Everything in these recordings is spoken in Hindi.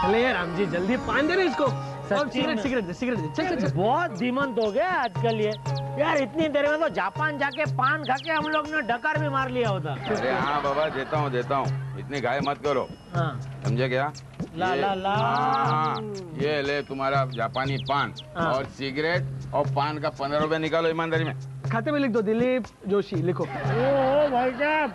ले राम जी जल्दी पान दे रहे इसको। सिगरेट चल। बहुत धीमंत हो गया आजकल ये यार। इतनी देर में तो जापान जाके पान खा के हम लोग ने डकार भी मार लिया होता। अरे हाँ बाबा देता हूँ, इतनी घाय मत करो। हाँ। समझे क्या? ला ला ला। हाँ, ये ले तुम्हारा जापानी पान और सिगरेट और पान का 15 रुपए निकालो ईमानदारी में। खाते में लिख दो दिलीप जोशी लिखो। ओ भाई साहब,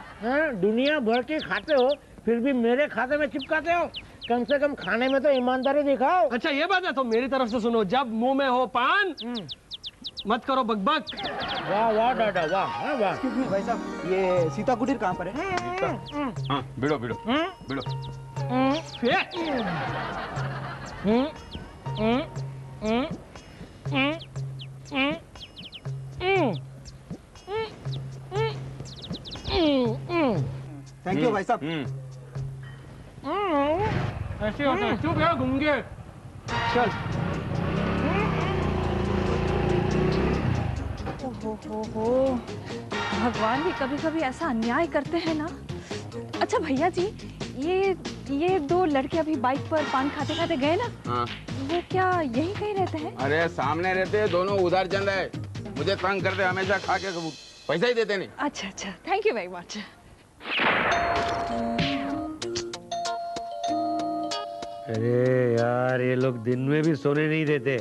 दुनिया भर के खाते हो फिर भी मेरे खाते में चिपकाते हो। कम से कम खाने में तो ईमानदारी दिखाओ। अच्छा ये बात है तो मेरी तरफ से सुनो, जब मुंह में हो पान मत करो बकबक। वाह वाह दादा वाह वाह। भाई साहब ये सीता कुटीर कहाँ पर है? हाँ, बिड़ो। थैंक यू भाई साहब। ऐसे होता है। चुप यार घूंगे। चल। ओहो, भगवान भी कभी कभी ऐसा अन्याय करते हैं ना। अच्छा भैया जी, ये दो लड़के अभी बाइक पर पान खाते खाते गए ना। हाँ। वो क्या यही कहीं रहते हैं? अरे सामने रहते हैं दोनों, उधार चंद है। मुझे तंग करते, हमेशा खा के पैसा ही देते नहीं। अच्छा, थैंक यू वेरी मच। अरे यार ये लोग दिन में भी सोने नहीं देते।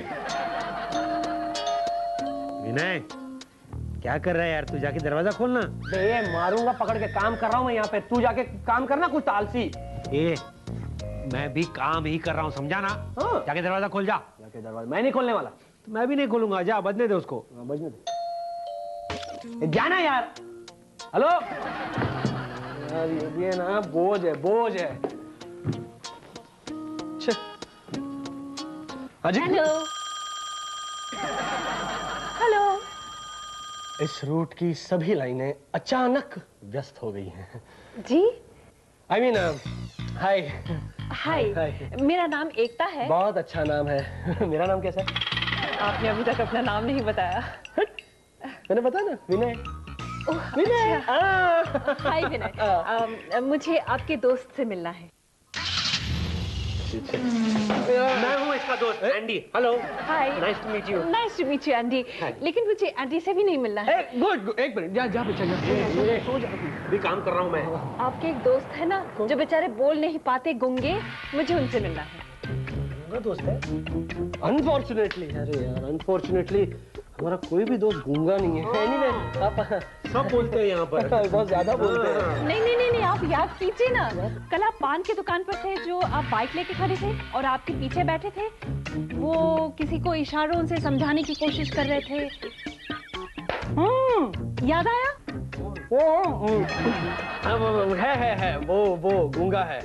विनय क्या कर रहा है यार? तू जाके दरवाजा खोलना। ये मारूंगा पकड़ के, काम कर रहा हूँ मैं यहाँ पे। तू जाके काम करना कुछ आलसी। मैं भी काम ही कर रहा हूँ, समझा ना? हाँ। जाके दरवाजा खोल जा। जाके दरवाजा मैं नहीं खोलने वाला। तो मैं भी नहीं खोलूंगा, जा बजने दे उसको। बजने दे। जाना यार। हेलो यार, ये ना बोझ है। हेलो। इस रूट की सभी लाइनें अचानक व्यस्त हो गई हैं। जी। I mean, हाय। हाय, मेरा नाम एकता है। बहुत अच्छा नाम है। मेरा नाम कैसा है? आपने अभी तक अपना नाम नहीं बताया। मैंने बताया ना, विनय। विनय। हाय विनय, मुझे आपके दोस्त से मिलना है। मैं हूँ इसका दोस्त Andy. Hello. Hi. Nice to meet you. Nice to meet you Andy. लेकिन मुझे एंडी से भी नहीं मिलना है। गुड, एक मिनट। जा बेटा जा। भी काम कर रहा हूँ मैं। आपके एक दोस्त है ना जो बेचारे बोल नहीं पाते, गूंगे, मुझे उनसे मिलना है। दोस्त है? अनफॉर्चुनेटली, अरे यार अनफॉर्चुनेटली हमारा कोई भी दोस्त गूंगा नहीं है। एनीवे आप सब बोलते हैं यहाँ पर। बहुत ज्यादा बोलते हैं। नहीं, आप याद कीजिए ना, कल आप पान की दुकान पर थे, जो आप बाइक लेके खड़े थे और आपके पीछे बैठे थे, वो किसी को इशारों से समझाने की कोशिश कर रहे थे। याद आया? है वो गूंगा है।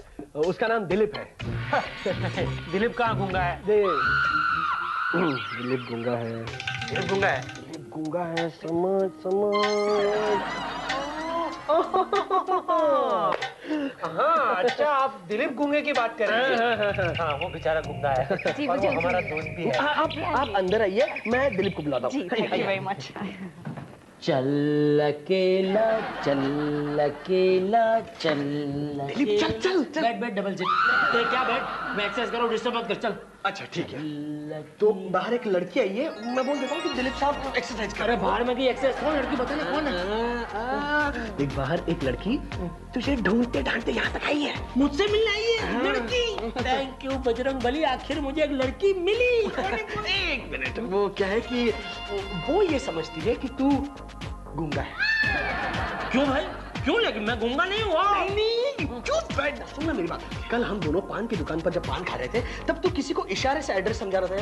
उसका नाम दिलीप है। दिलीप कहाँ गूंगा है? दिलीप गूंगा है। दिलीप गूंगा है? दिलीप गूंगा है। समझ। हाँ अच्छा, आप दिलीप गूंगे की बात कर रहे हैं। हाँ वो बेचारा गूंगा है। जी, और मुझे वो हमारा दोस्त भी है। आप अंदर आइए, मैं दिलीप को बुलाता हूँ। जी, थैंक यू वेरी मच। चल अकेला चल। दिलीप चल। बैठ डबल चिट। क्या बैठ, मैं एक्सरसाइज कर रहा हूँ, डिस्टर्ब मत कर। चल। अच्छा ठीक है। तो बाहर एक लड़की आई है, मैं बोल देता हूँ कि दिलीप साहब एक्सरसाइज कर। अरे बाहर में भी एक्सरसाइज। कौन लड़की बताना, कौन है? एक बाहर एक लड़की तुझे ढूंढते ढांढते यहाँ तक आई है, मुझसे मिलने आई है। लड़की? थैंक यू बजरंग बली, आखिर मुझे एक लड़की मिली। एक मिनट, वो क्या है कि वो ये समझती है कि तू गूंगा है। क्यों भाई, क्यों? लेकिन मैं गूंगा नहीं हुआ। नहीं, चुप बैठ, सुनना मेरी बात। कल हम दोनों पान की दुकान पर जब पान खा रहे थे, तब तू किसी को इशारे से एड्रेस समझा रहा था।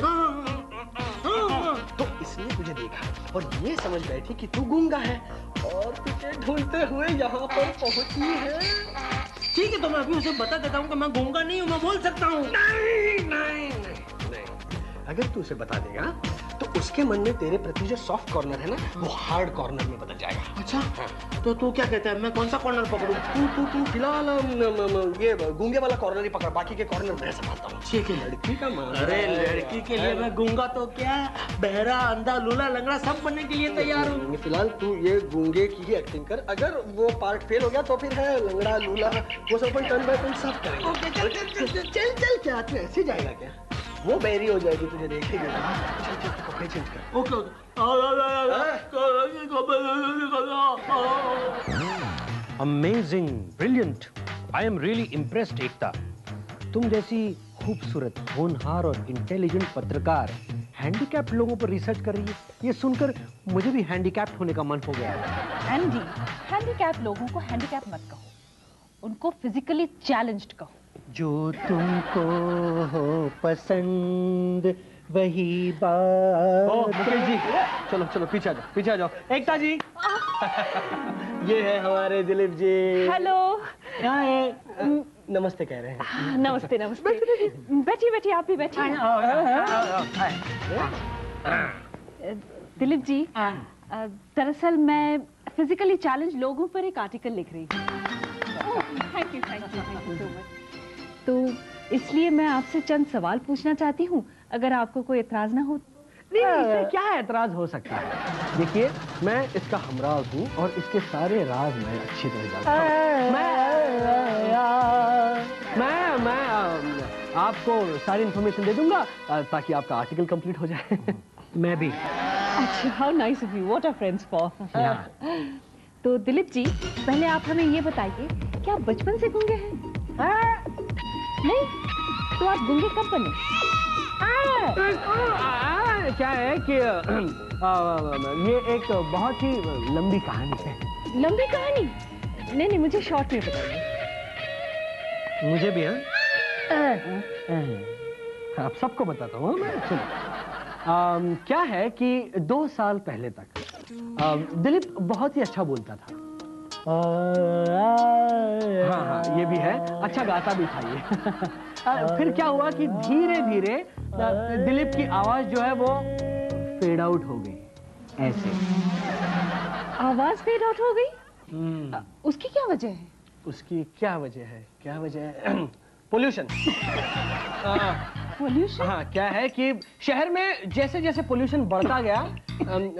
तो इसने तुझे देखा और ये समझ बैठी कि तू गूंगा है और तुझे ढूंढते हुए यहाँ पर पहुंची है। ठीक है, तो मैं अभी उसे बता देता हूँ कि मैं गूंगा नहीं हूँ, मैं बोल सकता हूँ। नहीं, अगर तू उसे बता देगा तो उसके मन में तेरे प्रति जो सॉफ्ट कॉर्नर है ना वो हार्ड कॉर्नर में बदल जाएगा। अच्छा तो तू क्या कहता है, मैं कौन सा कॉर्नर पकड़ूं? तू फिलहाल ये गूंगे वाला कॉर्नर ही पकड़, बाकी के कॉर्नर मैं संभालता हूँ। ठीक है, लड़की का मान। अरे लड़की के लिए मैं गूंगा तो क्या, बहरा अंधा लूला लंगड़ा सब बनने के लिए तैयार हूँ। फिलहाल तू ये गूंगे की ही एक्टिंग कर, अगर वो पार्ट फेल हो गया तो फिर है लंगड़ा लूला, वो सब अपन टर्न बाय टर्न सब करेंगे। चल क्या तू ऐसे जाएगा क्या? वो बैरी हो जाएगी तुझे देखेगी। चल चल कपड़े चेंज कर। Okay amazing, brilliant, I am really impressed Ekta. तुम जैसी खूबसूरत, होनहार और इंटेलिजेंट पत्रकार हैंडीकैप्ड लोगों पर रिसर्च कर रही है, ये सुनकर मुझे भी हैंडीकैप्ड होने का मन हो गया है। एंडी, हैंडीकैप लोगों को हैंडीकैप मत कहो, उनको फिजिकली चैलेंज्ड कहो। जो तुमको हो पसंद वही बात। मुकेश जी चलो चलो पीछे आ जाओ, पीछे आ जाओ। एकता जी ये है हमारे दिलीप जी। हेलो। क्या है? नमस्ते कह रहे हैं। नमस्ते नमस्ते। बैठिए बैठिए, आप भी बैठिए। दिलीप जी, दरअसल मैं फिजिकली चैलेंज लोगों पर एक आर्टिकल लिख रही हूँ। Thank you so much. तो इसलिए मैं आपसे चंद सवाल पूछना चाहती हूँ, अगर आपको कोई एतराज ना हो। नहीं, इससे क्या एतराज हो सकता है? देखिए मैं इसका हमराज हूँ और इसके सारे राज मैं अच्छी तरह जानता हूँ। मैं आपको सारी इंफॉर्मेशन दे दूंगा ताकि आपका आर्टिकल कंप्लीट हो जाए। मैं भी। अच्छा, how nice of you, what are friends for. तो दिलीप जी, पहले आप हमें ये बताइए, क्या आप बचपन से गूंगे हैं? नहीं, तो आप गूंगे कब बने? क्या है कि ये एक बहुत ही लंबी कहानी है। लंबी कहानी? नहीं नहीं, मुझे शॉर्ट में बताइए। मुझे भी है। आप सबको बताता हूँ मैं। सुनो, क्या है कि 2 साल पहले तक दिलीप बहुत ही अच्छा बोलता था। हाँ, ये भी है, अच्छा गाता भी था ये। फिर क्या हुआ कि धीरे धीरे दिलीप की आवाज जो है वो फेड आउट हो गई। ऐसे आवाज फेड आउट हो गई? उसकी क्या वजह है? उसकी क्या वजह है? क्या वजह है? पोल्यूशन। पोल्यूशन? हाँ, क्या है कि शहर में जैसे जैसे पोल्यूशन बढ़ता गया,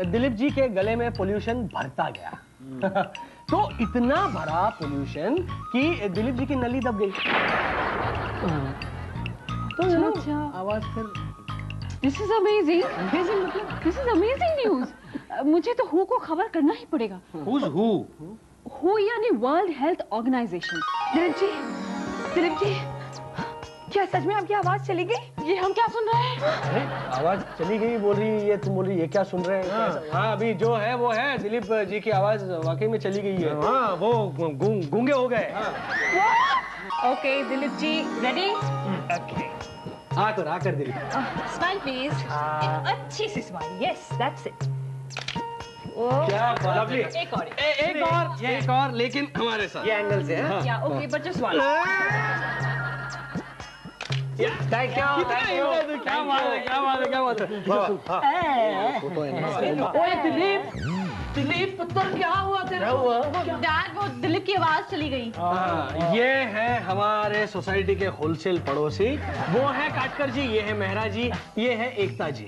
दिलीप जी के गले में पोल्यूशन भरता गया। तो इतना भरा पोल्यूशन कि दिलीप जी की नली दब गई। तो अच्छा। आवाज फिर। This is amazing. This is amazing news. मुझे तो हु को खबर करना ही पड़ेगा। Who's who? हु यानी world health organisation. Dilip ji, क्या सच में आपकी आवाज चली गई? ये हम क्या सुन रहे हैं? अरे आवाज चली गई बोल रही, ये तुम बोल रही ये क्या सुन रहे हैं? हाँ, अभी जो है वो है, दिलीप जी की आवाज वाकई में चली गई है। हाँ, वो गूंगे हो गए। Okay Dilip ji, ready? आकर दिलीप। Smile please. अच्छी सी स्माइल। Yes, that's it. क्या लवली। एक और लेकिन हमारे साथ। ये एंगल से है। या okay, but just one. Thank you. क्या बात है। ओए दिलीप पुत्र, क्या हुआ तेरा? डैड, वो दिलीप की आवाज चली गई। ये है हमारे सोसाइटी के होलसेल पड़ोसी, वो है काटकर जी, ये है मेहरा जी, ये है एकता जी।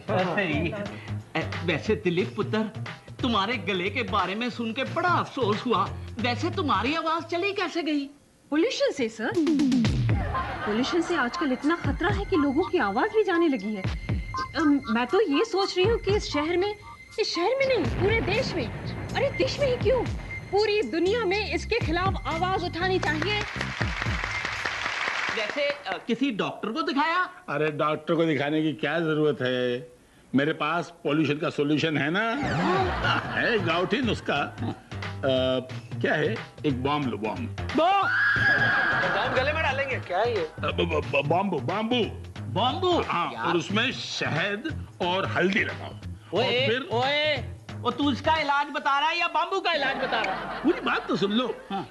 वैसे दिलीप पुत्र, तुम्हारे गले के बारे में सुन के बड़ा अफसोस हुआ। वैसे तुम्हारी आवाज चली कैसे गई? पोल्यूशन से सर। पोल्यूशन से आजकल इतना खतरा है कि लोगों की आवाज भी जाने लगी है। मैं तो ये सोच रही हूँ कि इस शहर में नहीं, पूरे देश में, अरे देश में ही क्यों, पूरी दुनिया में इसके खिलाफ आवाज उठानी चाहिए। वैसे किसी डॉक्टर को दिखाया? अरे डॉक्टर को दिखाने की क्या जरूरत है, मेरे पास पॉल्यूशन का सॉल्यूशन है ना। है गाउठी नुस्खा। क्या है, एक बॉम्ब लो। बॉम्ब गले में डालेंगे क्या ये? Bamboo bamboo bamboo? हाँ, और उसमें शहद और हल्दी लगाओ। ओए, तू इसका इलाज बता रहा है या बाम्बू का इलाज बता रहा है? पूरी बात तो सुन लो। हाँ।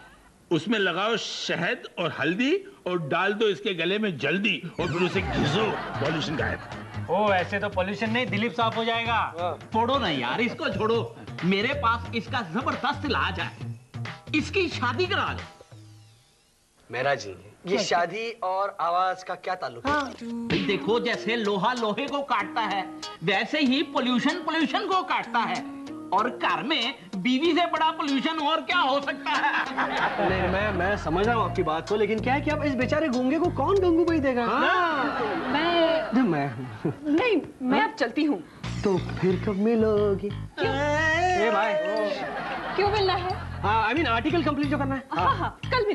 उसमें लगाओ शहद और हल्दी और डाल दो इसके गले में जल्दी, और फिर उसे घिसो, पॉल्यूशन गायब। ओ ऐसे तो पोल्यूशन नहीं, दिलीप साफ हो जाएगा। छोड़ो ना यार, इसको छोड़ो। मेरे पास इसका जबरदस्त इलाज है, इसकी शादी करा लो। मेरा जी, ये शादी और आवाज का क्या ताल्लुक है? भाई देखो, जैसे लोहा लोहे को काटता है, वैसे ही पोल्यूशन पोल्यूशन को काटता है। और घर में बीवी से बड़ा पोल्यूशन और क्या हो सकता है? नहीं, मैं समझ रहा हूँ आपकी बात को, लेकिन क्या है कि अब इस बेचारे गूंगे को कौन गंगूबाई देगा? मैं अब चलती हूँ। तो फिर कब मिलोगी? ए भाई, क्यों मिलना है? आई मीन आर्टिकल कंप्लीट जो करना है। हाँ, कल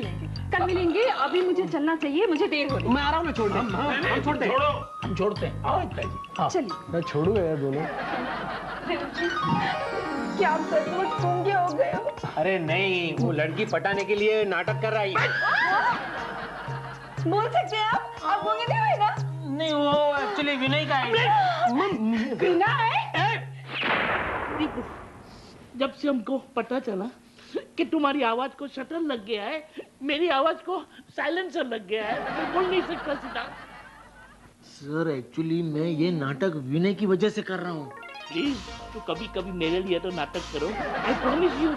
मिलेंगे। अभी मुझे चलना चाहिए, मुझे देर हो रही है। मैं आ रहा हूँ ना, छोड़ दे। हम छोड़ते हैं। छोड़ो, हम छोड़ते हैं। आओ एकता जी। चलिए। मैं छोड़ूंगा यार दोनों। क्या आप सचमुच गूंगे हो गए हो? अरे नहीं, वो लड़की पटाने के लिए नाटक कर रही है। बोल सकते हैं आप गूंगे नहीं हुए ना? नहीं, वो एक्चुअली विनय का है। विनय? जब से हमको पता चला कि तुम्हारी आवाज को शटर लग गया है, मेरी आवाज को साइलेंसर लग गया है, मैं बोल नहीं सकता सीधा। सर एक्चुअली मैं ये नाटक विनय की वजह से कर रहा हूँ। प्लीज तो कभी कभी मेरे लिए तो नाटक करो। I promise you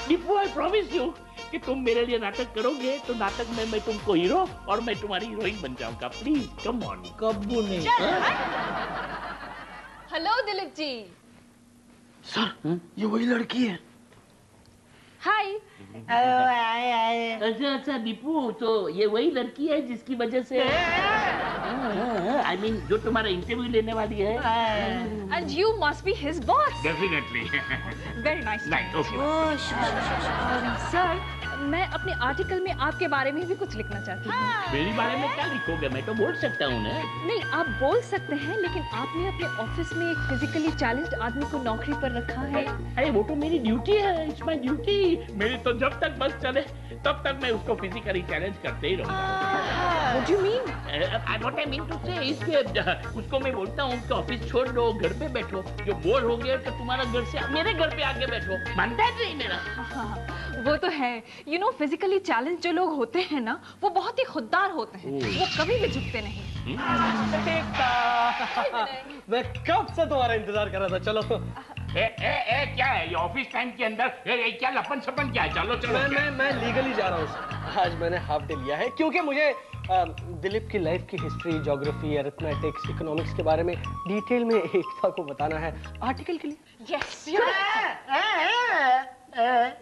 Deepu, I promise you कि तुम मेरे लिए नाटक करोगे तो नाटक में मैं तुमको हीरो और मैं तुम्हारी हीरोइन बन जाऊंगा। Please come on. कब्बू नहीं। हेलो दिलीप जी। सर ये वही लड़की है। हाय। अच्छा दीपू, तो ये वही लड़की है जिसकी वजह से आई मीन जो तुम्हारा इंटरव्यू लेने वाली है। And you must be his boss. Definitely. Very nice. Okay. Sir, मैं अपने आर्टिकल में आपके बारे में भी कुछ लिखना चाहती हूँ। मेरे बारे में क्या लिखोगे? मैं तो बोल सकता हूँ ना। नहीं, आप बोल सकते हैं, लेकिन आपने अपने ऑफिस में एक फिजिकली चैलेंज्ड आदमी को नौकरी पर रखा है। अरे वो तो मेरी ड्यूटी है, इट्स माय ड्यूटी। मेरी तो जब तक बस चले तब तक मैं उसको फिजिकली चैलेंज करते ही रहूंगा। What do you mean? What I mean to say is कि उसको मैं बोलता हूँ कि ऑफिस छोड़ दो, घर पे बैठो। जो बोर हो गए तो तुम्हारा घर से मेरे घर पे आके बैठो। मानता है नहीं मेरा? हाँ, वो तो है। यू नो, फिजिकली चैलेंज जो लोग होते हैं ना, वो बहुत ही खुददार होते हैं। वो कभी भी झुकते नहीं। मैं कब से तुम्हारा इंतजार कर रहा था। चलो। क्या है ये ऑफिस टाइम के अंदर? क्या लपन छपन क्या है? चलो मैं लीगली जा रहा हूँ। आज मैंने हाफ डे लिया है क्योंकि मुझे दिलीप की लाइफ की हिस्ट्री, ज्योग्राफी, अरिथमेटिक्स, इकोनॉमिक्स के बारे में डिटेल में एकता को बताना है आर्टिकल के लिए। यस।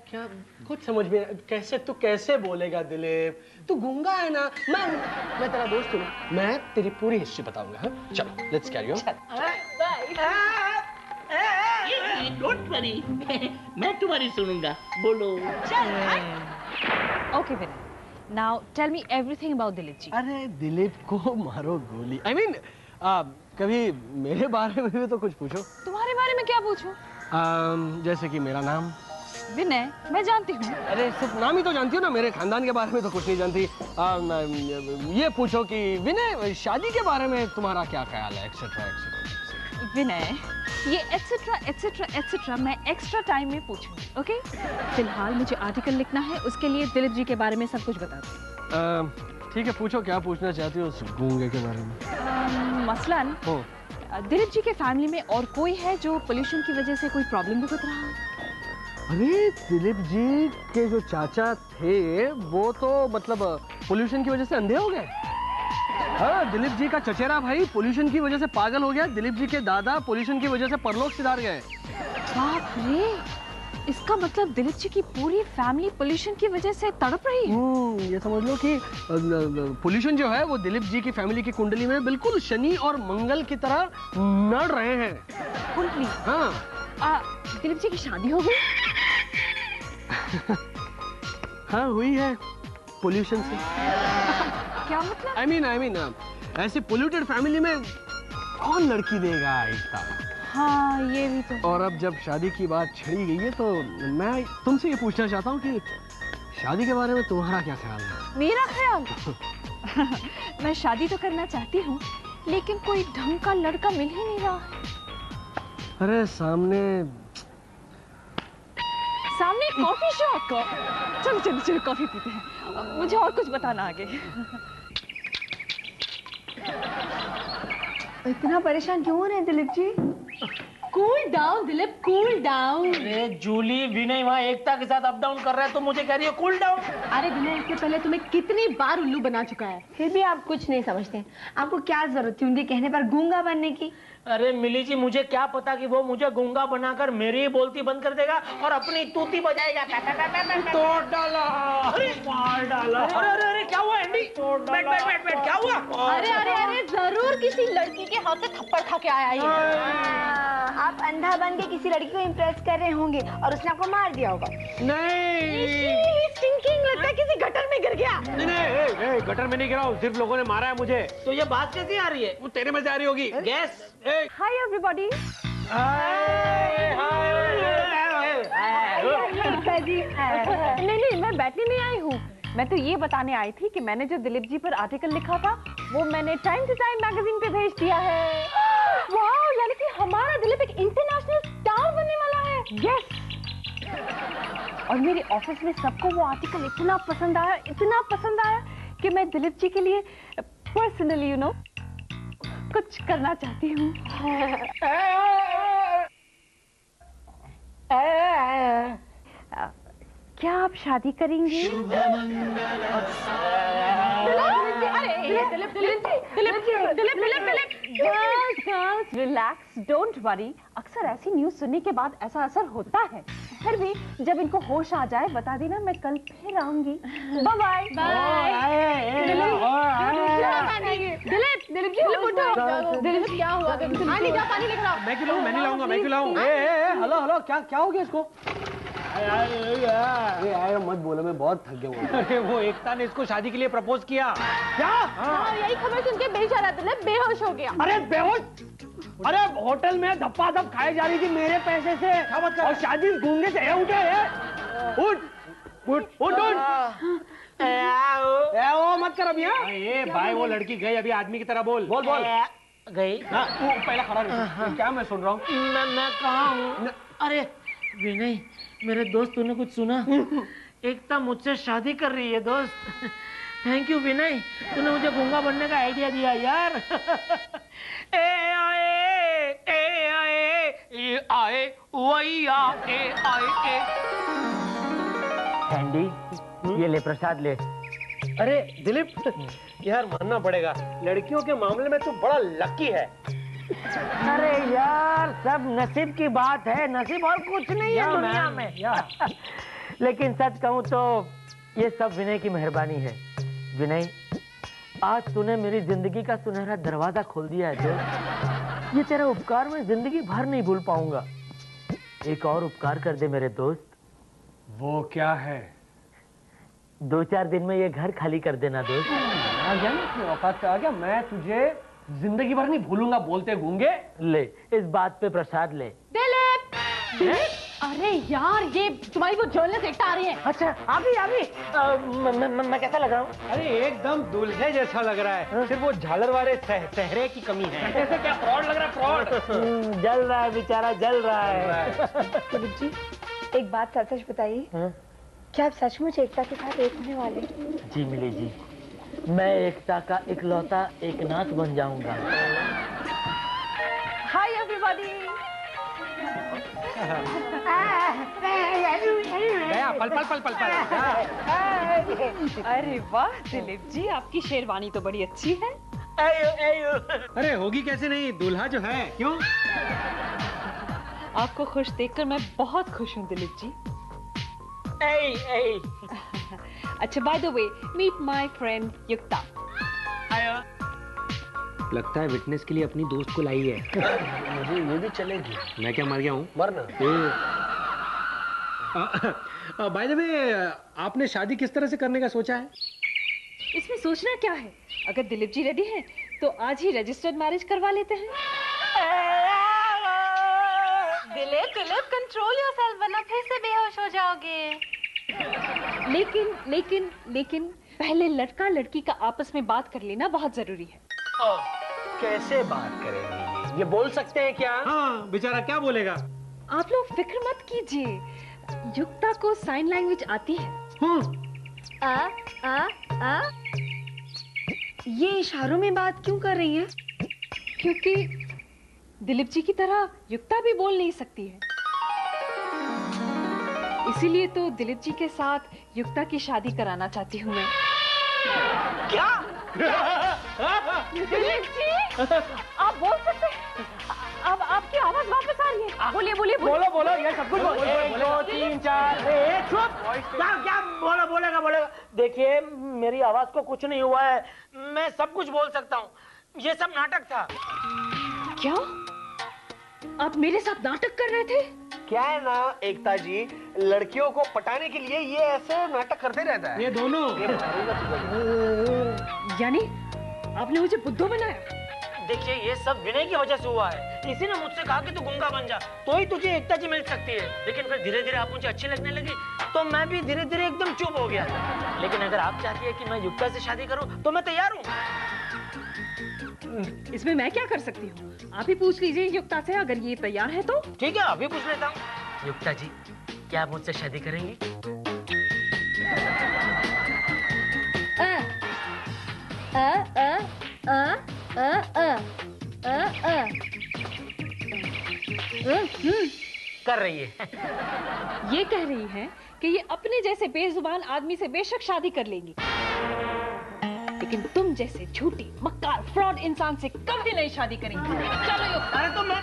क्या कुछ समझ में कैसे बोलेगा दिलीप? तू गूंगा है ना। मैं तेरा दोस्त हूँ, मैं तेरी पूरी हिस्ट्री बताऊंगा। हाँ चलो, let's carry on. Don't worry, मैं तुम्हारी सुनूंगा। बोलो। Okay Vinay, now tell me everything about Dilip ji. अरे दिलीप को मारो गोली। आई मीन कभी मेरे बारे में भी तो कुछ पूछो। तुम्हारे बारे में क्या पूछूं? जैसे कि मेरा नाम। विनय, मैं जानती हूँ। अरे सिर्फ नाम ही तो जानती हो ना, मेरे खानदान के बारे में तो कुछ नहीं जानती। ये पूछो कि विनय, शादी के बारे में तुम्हारा क्या ख्याल है, एक्सेट्रा एक्सेट्रा। विनय, ये एटसेट्रा एटसेट्रा एटसेट्रा मैं एक्स्ट्रा टाइम में पूछूंगी, ओके? फिलहाल मुझे आर्टिकल लिखना है, उसके लिए दिलीप जी के बारे में सब कुछ बता दो। ठीक है, पूछो क्या पूछना चाहती हो उस गूंगे के बारे में। मसलन दिलीप जी के फैमिली में और कोई है जो पोल्यूशन की वजह से कोई प्रॉब्लम भुगत रहा है? अरे दिलीप जी के जो चाचा थे वो तो मतलब पोल्यूशन की वजह से अंधे हो गए। हाँ, दिलीप जी का चचेरा भाई पोल्यूशन की वजह से पागल हो गया। दिलीप जी के दादा पोल्यूशन की वजह से परलोक सिधार गए। बाप रे, इसका मतलब दिलीप जी की पूरी फैमिली पोल्यूशन की वजह से तड़प रही है। ये समझ लो कि पोल्यूशन जो है वो दिलीप जी की फैमिली की कुंडली में बिल्कुल शनि और मंगल की तरह नड़ रहे हैं। कुंडली? हाँ। दिलीप जी की शादी हो गई? हाँ हुई है, पोल्यूशन से। क्या मतलब? आई मीन ऐसी पोल्यूटेड फैमिली में कौन लड़की देगा एकता? हाँ, ये भी तो। और अब जब शादी की बात छिड़ी गई है तो मैं तुमसे ये पूछना चाहता हूँ कि शादी के बारे में तुम्हारा क्या ख्याल है? मेरा ख्याल? मैं शादी तो करना चाहती हूँ, लेकिन कोई ढंग का लड़का मिल ही नहीं रहा। अरे सामने कॉफी शॉप। चलो कॉफी पीते हैं। मुझे और कुछ बताना आगे। इतना परेशान क्यों हो रहे हैं Dilip ji? Cool down Dilip, cool down. अरे जूली, विनय वहाँ एकता के साथ अप डाउन कर रहा है तो मुझे कह रही है कूल डाउन। अरे विनय इससे पहले तुम्हें कितनी बार उल्लू बना चुका है। फिर भी आप कुछ नहीं समझते। आपको क्या जरूरत थी उनके कहने पर गूंगा बनने की? अरे मिली जी, मुझे क्या पता कि वो मुझे गूंगा बनाकर मेरी बोलती बंद कर देगा और अपनी तूती बजाएगा। तोड़ डाला, मार डाला। अरे अरे अरे क्या हुआ एंडी? बैठ बैठ बैठ बैठ, क्या हुआ? अरे अरे अरे जरूर किसी लड़की के हाथ से थप्पड़ खा के आया ये। आप अंधा बन के किसी लड़की को इम्प्रेस कर रहे होंगे और उसने आपको मार दिया होगा। नहीं, थिंकिंग लगता है किसी गटर में गिर गया। नहीं नहीं, गटर में नहीं गिरा हूँ, सिर्फ लोगों ने मारा है मुझे। तो ये बात कैसी आ रही है? वो तेरे में जा रही होगी। गैस। Hi everybody. नहीं नहीं, मैं बैठने नहीं आई हूँ। मैं तो ये बताने आई थी कि मैंने जो दिलीप जी पर आर्टिकल लिखा था वो मैंने टाइम टू टाइम मैगजीन पे भेज दिया है। वाह, यानी कि हमारा दिलीप एक इंटरनेशनल स्टार बनने वाला है। यस। और मेरे ऑफिस में सबको वो आर्टिकल इतना पसंद आया कि मैं दिलीप जी के लिए पर्सनली कुछ करना चाहती हूँ। क्या आप शादी करेंगे? Relax, don't worry. अक्सर ऐसी न्यूज सुनने के बाद ऐसा असर होता है। फिर भी जब इनको होश आ जाए बता देना, मैं कल फिर आऊंगी। Bye bye. दिलीप जी उठो। दिलीप क्या हुआ? पानी जा, पानी लेकर आओ। मैं नहीं लाऊंगा, मैं क्यों लाऊं? हेलो हेलो, क्या हो गया इसको? यार मत बोलो, मैं बहुत थक गया हूँ। अरे वो एकता ने इसको शादी के लिए प्रपोज किया। क्या? हाँ, यही खबर सुन के बेचारा दिलीप बेहोश हो गया। अरे बेहोश? अरे होटल में धप्पा धप खाई जा रही थी मेरे पैसे से, और शादी गूंगे से उठे है। उठ मत कर अभी। ये भाई, वो लड़की गई, अभी आदमी की तरह बोल। बोल गई। तू पहला खड़ा रह। क्या मैं सुन रहा हूँ? मैं कहाँ हूँ? अरे विनय, मेरे दोस्त, तूने कुछ सुना? एकता मुझसे शादी कर रही है दोस्त। थैंक यू विनय, तूने मुझे गूंगा बनने का आइडिया दिया यार। एंडी, ये ले प्रसाद ले। अरे दिलीप, यार मानना पड़ेगा, लड़कियों के मामले में तू बड़ा लकी है। अरे यार, सब नसीब की बात है, नसीब और कुछ नहीं है दुनिया में। लेकिन सच कहूँ तो ये सब विनय की मेहरबानी है। विनय, आज तूने मेरी जिंदगी का सुनहरा दरवाजा खोल दिया है दोस्त। ये तेरा उपकार मैं जिंदगी भर नहीं भूल पाऊंगा। एक और उपकार कर दे मेरे दोस्त। वो क्या है? 2-4 दिन में ये घर खाली कर देना दोस्त। आ गया ना, अपनी औकात पे आ गया। मैं तुझे जिंदगी भर नहीं भूलूंगा, बोलते गूंगे। ले, इस बात पे प्रसाद ले। दिलीप! अरे यार, ये तुम्हारी वो जर्नलिस्ट एकता आ रही है। अच्छा, अभी मैं कैसा लग रहा हूँ? अरे एकदम दूल्हे जैसा लग रहा है। सिर्फ वो झालर वाले चेहरे की कमी है। ऐसे क्या फ्रॉड लग रहा है? फ्रॉड जल रहा है बेचारा, जल रहा है। दिलीप जी, एक बात सच बताइए, क्या आप सचमुच एकता के साथ एक होने वाले? जी मिली जी, मैं एकता का इकलौता एकनाथ बन जाऊंगा। Hi everybody. गया पल पल पल पल पल। अरे वाह दिलीप जी, आपकी शेरवानी तो बड़ी अच्छी है। अरे होगी कैसे नहीं, दूल्हा जो है। क्यों? आपको खुश देखकर मैं बहुत खुश हूँ दिलीप जी। अच्छा, by the way, meet my friend Yukta. लगता है विटनेस के लिए अपनी दोस्त को लाई है। मुझे ये भी चलेगी। मैं क्या मर गया हूँ? मरना। बाय द वे, आपने शादी किस तरह से करने का सोचा है? इसमें सोचना क्या है? अगर दिलीप जी रेडी हैं, तो आज ही रजिस्टर्ड मैरिज करवा लेते हैं। दिलीप, कंट्रोल योरसेल्फ वरना फिर से बेहोश हो जाओगे। लेकिन पहले लड़का लड़की का आपस में बात कर लेना बहुत जरूरी है। कैसे बात करेंगे? ये बोल सकते हैं क्या? हाँ, बेचारा क्या बोलेगा? आप लोग फिक्र मत कीजिए, युक्ता को साइन लैंग्वेज आती है। ये इशारों में बात क्यों कर रही है? क्योंकि दिलीप जी की तरह युक्ता भी बोल नहीं सकती है। इसीलिए तो दिलीप जी के साथ युक्ता की शादी कराना चाहती हूँ मैं। क्या? दिलीप जी, आप बोल सकते हैं? अब आपकी आवाज वापस आ रही है। बोलिए बोलिए बोलो बोलो, ये सब कुछ बोलो। 1 2 3 4 चुप। क्या क्या बोलेगा। देखिए मेरी आवाज को कुछ नहीं हुआ है, मैं सब कुछ बोल सकता हूँ। ये सब नाटक था। क्या आप मेरे साथ नाटक कर रहे थे? क्या है ना एकता जी, लड़कियों को पटाने के लिए ये ऐसे नाटक करते रहता है। ये दोनों यानी आपने मुझे बुद्धू बनाया? देखिए ये सब विनय की वजह से हुआ है। इसी ने मुझसे कहा कि तू गूंगा बन जा, तो ही तुझे एकता जी मिल सकती है। लेकिन फिर धीरे धीरे आप मुझे अच्छी लगने लगी, तो मैं भी धीरे धीरे एकदम चुप हो गया। लेकिन अगर आप चाहती है कि मैं युक्ता से शादी करूं तो मैं तैयार हूँ। इसमें मैं क्या कर सकती हूँ? आप ही पूछ लीजिए युक्ता से, अगर ये तैयार है तो। ठीक है, अभी पूछ लेता हूँ। युक्ता जी, क्या आप मुझसे शादी करेंगी? कर रही है। ये कह रही है कि ये अपने जैसे बेजुबान आदमी से बेशक शादी कर लेंगी, लेकिन तुम जैसे झूठी, मक्कार, फ्रॉड इंसान से कभी नहीं शादी करेंगी। चलो युक्ता। अरे तो मैं